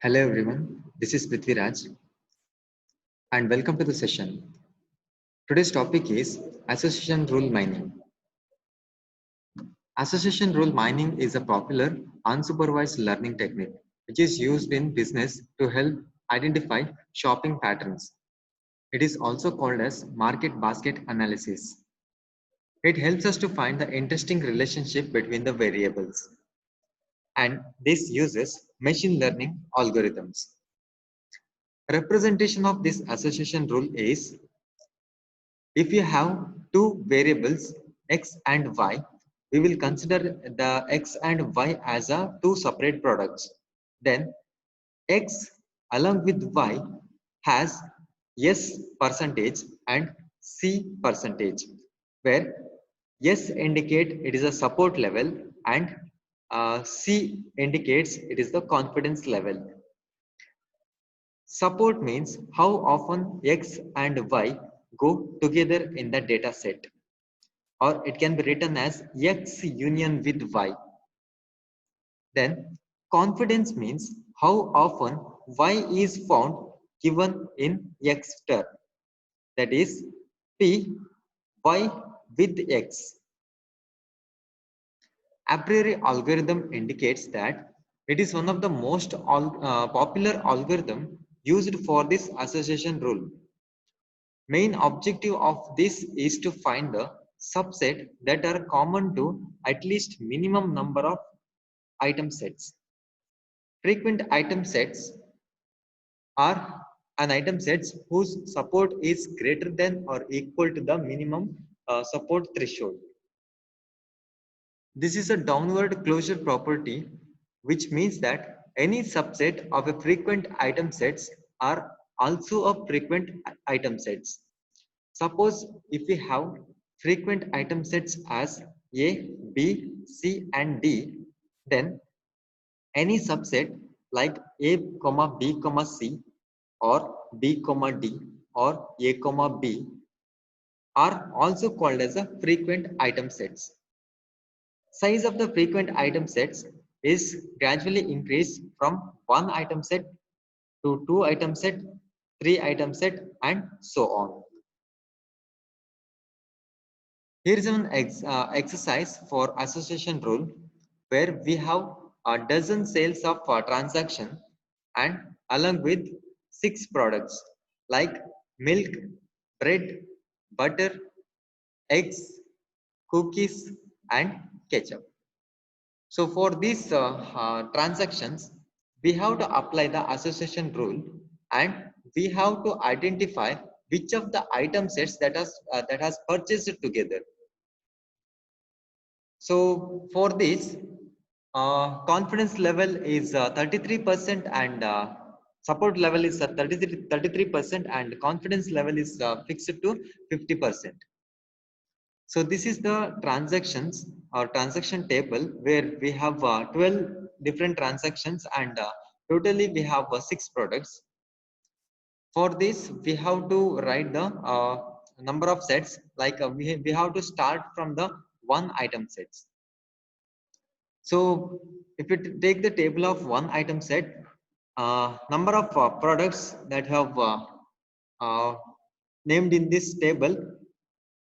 Hello everyone, this is Prithviraj and welcome to the session. Today's topic is association rule mining. Association rule mining is a popular unsupervised learning technique which is used in business to help identify shopping patterns. It is also called as market basket analysis. It helps us to find the interesting relationship between the variables, and this uses machine learning algorithms. Representation of this association rule is: if you have two variables x and y, we will consider the x and y as a two separate products. Then x along with y has s percentage and c percentage, where s indicate it is a support level and c indicates it is the confidence level. Support means how often x and y go together in the data set, or it can be written as x union with y. Then confidence means how often y is found given in x term, that is p y with x. A priori algorithm indicates that it is one of the most popular algorithm used for this association rule. Main objective of this is to find the subset that are common to at least minimum number of item sets. Frequent item sets are an item sets whose support is greater than or equal to the minimum support threshold. This is a downward closure property, which means that any subset of a frequent item sets are also a frequent item sets. Suppose if we have frequent item sets as A, B, C and D, then any subset like A, B, C or B, D or A, B are also called as a frequent item sets. Size of the frequent item sets is gradually increased from one item set to two item set, three item set and so on. Here is an exercise for association rule where we have a dozen sales of transaction and along with six products like milk, bread, butter, eggs, cookies and ketchup. So for these transactions, we have to apply the association rule and we have to identify which of the item sets that has purchased together. So for this, confidence level is 33% and support level is 33% and confidence level is fixed to 50%. So this is the transactions or transaction table where we have 12 different transactions and totally we have six products. For this, we have to write the number of sets, like we have to start from the one item sets. So if we take the table of one item set, number of products that have uh, named in this table,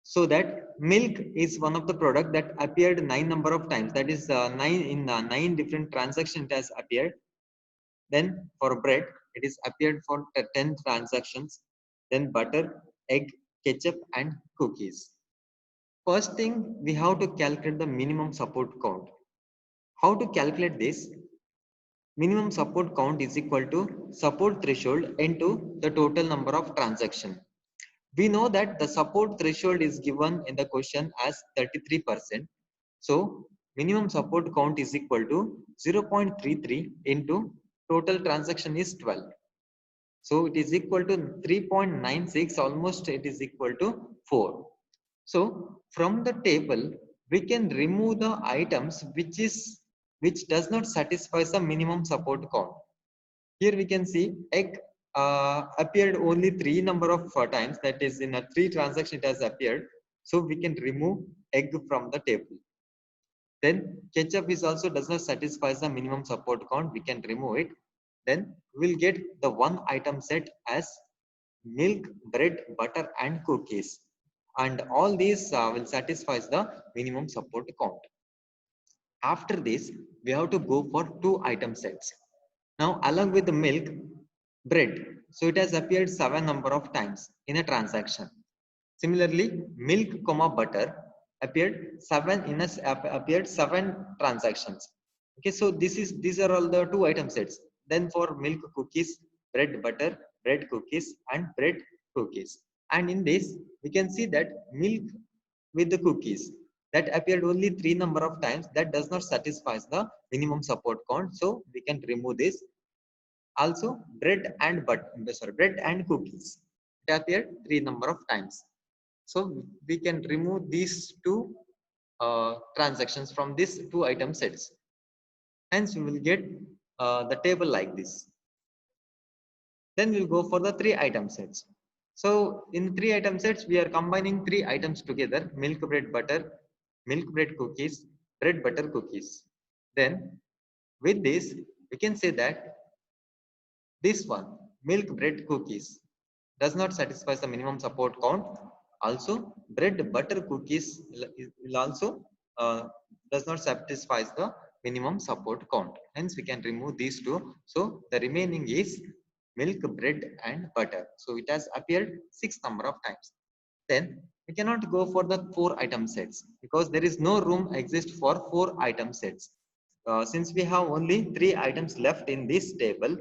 so that milk is one of the product that appeared nine number of times, that is nine in nine different transactions it has appeared. Then for bread, it is appeared for 10 transactions. Then butter, egg, ketchup and cookies. First thing, we have to calculate the minimum support count. How to calculate this? Minimum support count is equal to support threshold into the total number of transaction. We know that the support threshold is given in the question as 33%. So minimum support count is equal to 0.33 into total transaction is 12. So it is equal to 3.96, almost it is equal to 4. So from the table, we can remove the items which does not satisfy the minimum support count. Here we can see egg appeared only three number of times, that is in a three transaction it has appeared. So we can remove egg from the table. Then ketchup is also does not satisfy the minimum support count, we can remove it. then we'll get the one item set as milk, bread, butter, and cookies. And all these will satisfy the minimum support count. After this, we have to go for two item sets. Now, along with the milk, bread. So it has appeared 7 number of times in a transaction. Similarly, milk, comma butter appeared 7 transactions. Okay, so these are all the two item sets. Then for milk cookies, bread butter, bread cookies, and bread cookies. And in this, we can see that milk with the cookies that appeared only 3 number of times. That does not satisfy the minimum support count. So we can remove this. Also, bread and cookies. It appeared 3 number of times. So we can remove these two transactions from these two item sets. Hence, we will get the table like this. Then we'll go for the 3 item sets. So in 3 item sets, we are combining 3 items together: milk, bread, butter, milk, bread, cookies, bread, butter, cookies. Then with this, we can say that this one, milk, bread, cookies, does not satisfy the minimum support count. Also, bread, butter, cookies will also does not satisfy the minimum support count. Hence, we can remove these two. So, the remaining is milk, bread, and butter. So, it has appeared 6 number of times. Then, we cannot go for the 4 item sets because there is no room exist for 4 item sets. Since we have only 3 items left in this table,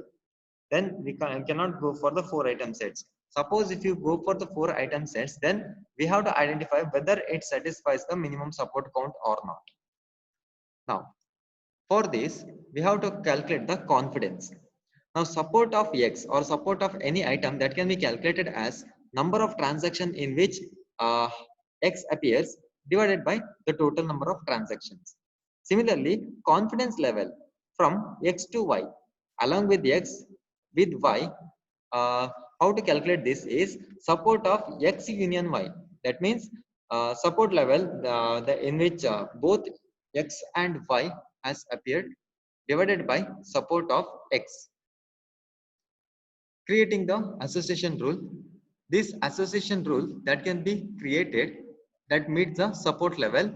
then we cannot go for the 4 item sets. Suppose if you go for the 4 item sets, then we have to identify whether it satisfies the minimum support count or not. Now, for this, we have to calculate the confidence. Now, support of X or support of any item that can be calculated as number of transactions in which X appears divided by the total number of transactions. Similarly, confidence level from X to Y along with X with Y, how to calculate this is support of X union Y. That means support level in which both X and Y has appeared divided by support of X. Creating the association rule. This association rule that can be created that meets the support level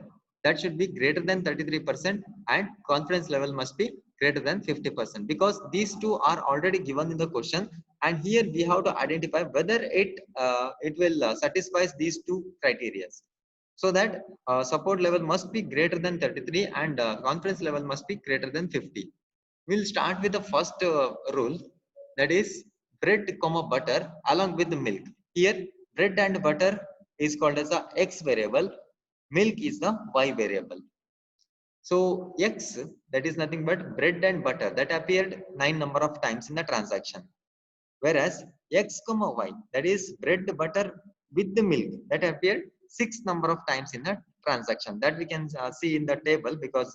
that should be greater than 33% and confidence level must be greater than 50% because these two are already given in the question, and here we have to identify whether it will satisfies these two criteria. So that support level must be greater than 33 and confidence level must be greater than 50. We'll start with the first rule, that is bread comma butter along with the milk. Here bread and butter is called as a X variable, milk is the Y variable. So X, that is nothing but bread and butter, that appeared 9 number of times in the transaction. Whereas X comma Y, that is bread butter with the milk, that appeared 6 number of times in the transaction. That we can see in the table because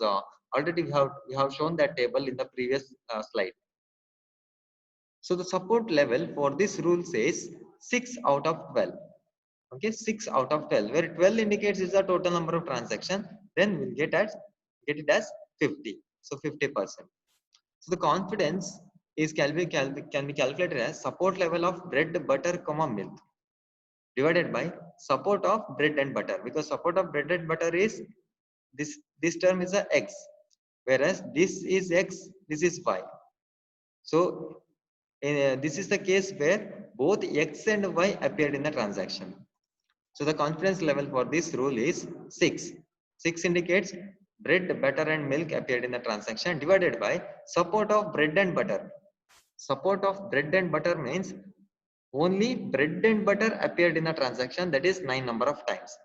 already we have shown that table in the previous slide. So the support level for this rule says 6 out of 12. Okay, 6 out of 12, where 12 indicates is the total number of transaction, then we'll get it as 50. So 50%. So the confidence is can be calculated as support level of bread, butter, comma milk divided by support of bread and butter, because support of bread and butter is this term is a X, whereas this is X, this is Y. So this is the case where both X and Y appeared in the transaction. So the confidence level for this rule is 6. 6 indicates bread, butter and milk appeared in the transaction divided by support of bread and butter. Support of bread and butter means only bread and butter appeared in the transaction, that is 9 number of times.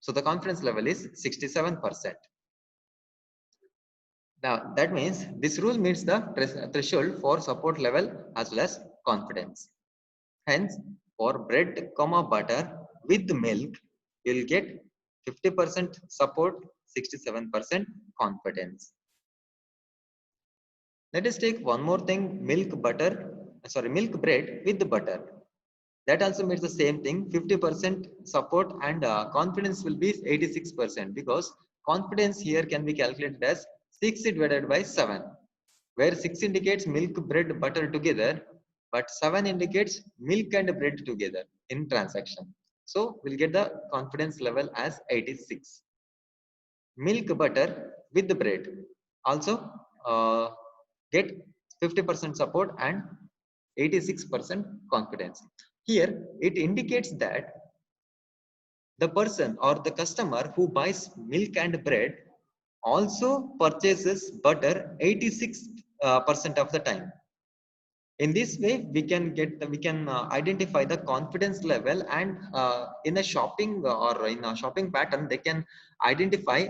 So the confidence level is 67%. Now that means this rule meets the threshold for support level as well as confidence. Hence, for bread, comma butter with milk, you'll get 50% support, 67% confidence. Let us take one more thing: milk bread with butter. That also means the same thing: 50% support and confidence will be 86% because confidence here can be calculated as 6 divided by 7. where 6 indicates milk, bread, butter together, but 7 indicates milk and bread together in transaction. So we'll get the confidence level as 86. Milk, butter with the bread also get 50% support and 86% confidence. Here it indicates that the person or the customer who buys milk and bread also purchases butter 86% of the time. In this way, we can identify the confidence level, and in a shopping or in a shopping pattern, they can identify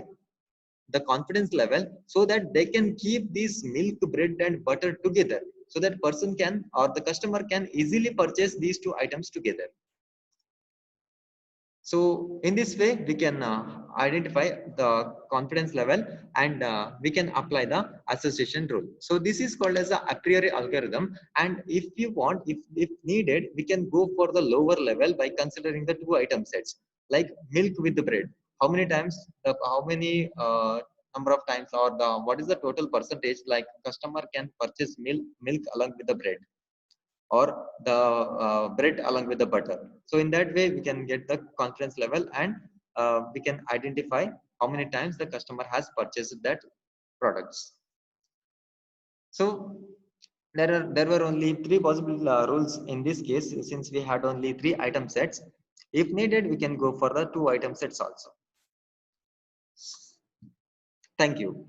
the confidence level so that they can keep this milk, bread, and butter together, so that person can or the customer can easily purchase these two items together. So in this way, we can identify the confidence level, and we can apply the association rule. So this is called as a priori algorithm. And if you want, if needed, we can go for the lower level by considering the two item sets, like milk with the bread. How many times, how many number of times, or the what is the total percentage like customer can purchase milk along with the bread, or the bread along with the butter. So in that way, we can get the confidence level, and we can identify how many times the customer has purchased that products. So there were only three possible rules in this case, since we had only three item sets. If needed, we can go for the two item sets also. Thank you.